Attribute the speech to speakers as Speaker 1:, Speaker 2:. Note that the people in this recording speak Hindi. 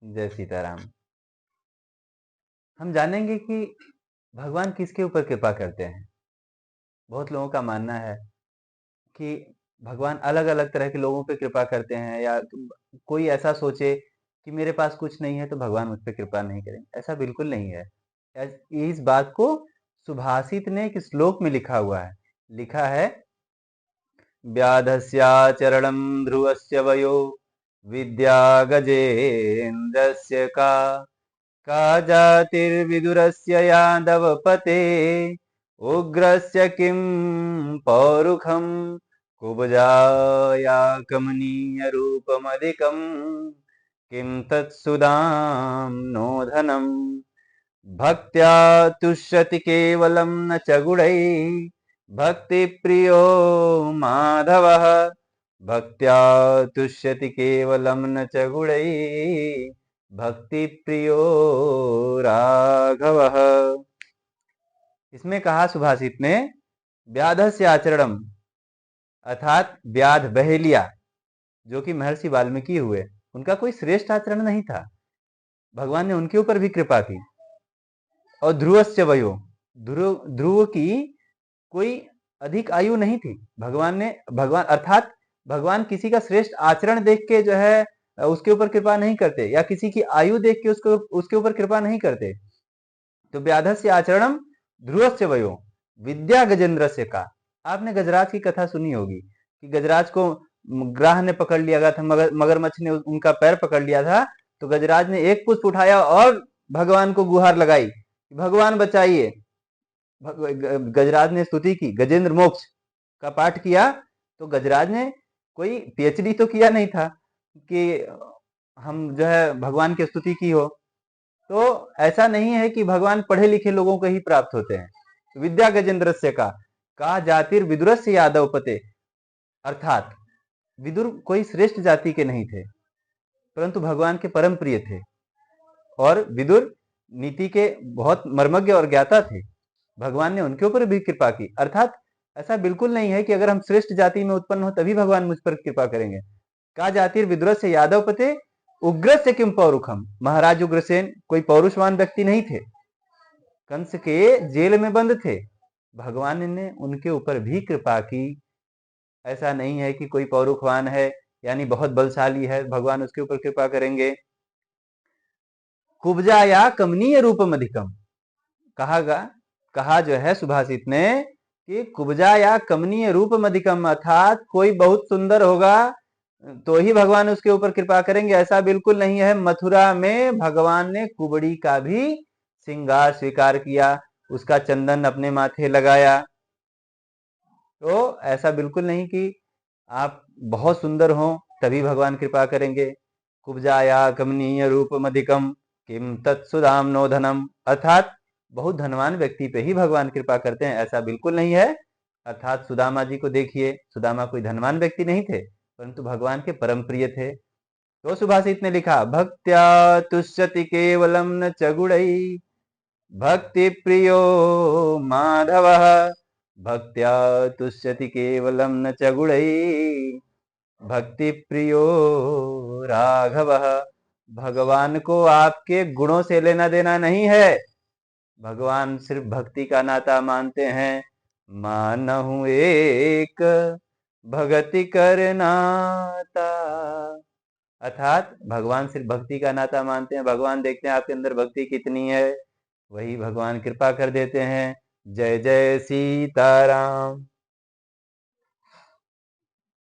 Speaker 1: जय सीताराम। हम जानेंगे कि भगवान किसके ऊपर कृपा करते हैं। बहुत लोगों का मानना है कि भगवान अलग-अलग तरह के लोगों पे कृपा करते हैं, या कोई ऐसा सोचे कि मेरे पास कुछ नहीं है तो भगवान मुझ पे कृपा नहीं करेंगे। ऐसा बिल्कुल नहीं है। इस बात को सुभाषित ने एक श्लोक में लिखा हुआ है। लिखा है, व्याधस्याचरणं ध्रुवस्य वयो विद्या गजेन्द्रस्य का जातिर्विदुरस्य यादवपते उग्रस्य किं पौरुखं कुब्जाया कमनीयरूपमधिकं किं तत्सुदां नो धनम् भक्त्या तुष्यति केवलं न च गुणैः भक्तिप्रियो माधवः भक्त्या तुष्यति केवलं न च गुणैः भक्ति प्रियो राघवः। इसमें कहा सुभाषित ने, व्याधस्य आचरणम, अर्थात व्याध बहेलिया जो कि महर्षि वाल्मीकि हुए, उनका कोई श्रेष्ठ आचरण नहीं था। भगवान ने उनके ऊपर भी कृपा की। और ध्रुवस्य वयो, ध्रुव की कोई अधिक आयु नहीं थी। भगवान अर्थात भगवान किसी का श्रेष्ठ आचरण देख के जो है उसके ऊपर कृपा नहीं करते, या किसी की आयु देख के उसके ऊपर कृपा नहीं करते। तो व्याधस्य आचरणम ध्रुवस्य वयो विद्या गजेंद्रस्य का। आपने गजराज की कथा सुनी होगी कि गजराज को ग्राह ने पकड़ लिया था, मगरमच्छ ने उनका पैर पकड़ लिया था। तो गजराज ने एक पुष्प उठाया और भगवान को गुहार लगाई, भगवान बचाइए। गजराज ने स्तुति की, गजेंद्र मोक्ष का पाठ किया। तो गजराज ने कोई पीएचडी तो किया नहीं था कि हम जो है भगवान की स्तुति की हो। तो ऐसा नहीं है कि भगवान पढ़े लिखे लोगों को ही प्राप्त होते हैं। विद्या गजेंद्र से का जातिर विदुर से यादव पते, अर्थात विदुर कोई श्रेष्ठ जाति के नहीं थे, परंतु भगवान के परम प्रिय थे। और विदुर नीति के बहुत मर्मज्ञ और ज्ञाता थे। भगवान ने उनके ऊपर भी कृपा की। अर्थात ऐसा बिल्कुल नहीं है कि अगर हम श्रेष्ठ जाति में उत्पन्न हो तभी भगवान मुझ पर कृपा करेंगे। का जातिर विदुर से यादव पते उग्र से किम पौरुखम, महाराज उग्रसेन कोई पौरुषवान व्यक्ति नहीं थे, कंस के जेल में बंद थे। भगवान ने उनके ऊपर भी कृपा की। ऐसा नहीं है कि कोई पौरुखवान है यानी बहुत बलशाली है, भगवान उसके ऊपर कृपा करेंगे। कुब्जा या कमनीय रूपम अधिकम, कहा जो है सुभाषित ने कि कुब्जा या कमनीय रूपम अधिकम, अर्थात कोई बहुत सुंदर होगा तो ही भगवान उसके ऊपर कृपा करेंगे। ऐसा बिल्कुल नहीं है। मथुरा में भगवान ने कुबड़ी का भी श्रृंगार स्वीकार किया, उसका चंदन अपने माथे लगाया। तो ऐसा बिल्कुल नहीं कि आप बहुत सुंदर हो तभी भगवान कृपा करेंगे। कुब्जाया कमनीय रूपम अधिकम किम तत्सुदाम नो धनम, अर्थात बहुत धनवान व्यक्ति पे ही भगवान कृपा करते हैं, ऐसा बिल्कुल नहीं है। अर्थात सुदामा जी को देखिए, सुदामा कोई धनवान व्यक्ति नहीं थे, परंतु भगवान के परम प्रिय थे। तो सुभाषित ने लिखा, भक्त्या तुष्यति केवलम न च गुणैः भक्ति प्रियो माधवः भक्त्या तुष्यति केवलम न च गुणैः भक्ति प्रियो राघवः। भगवान को आपके गुणों से लेना देना नहीं है। भगवान सिर्फ भक्ति का नाता मानते हैं। मानहु एक भक्ति कर नाता, अर्थात भगवान सिर्फ भक्ति का नाता मानते हैं। भगवान देखते हैं आपके अंदर भक्ति कितनी है, वही भगवान कृपा कर देते हैं। जय जय सीताराम।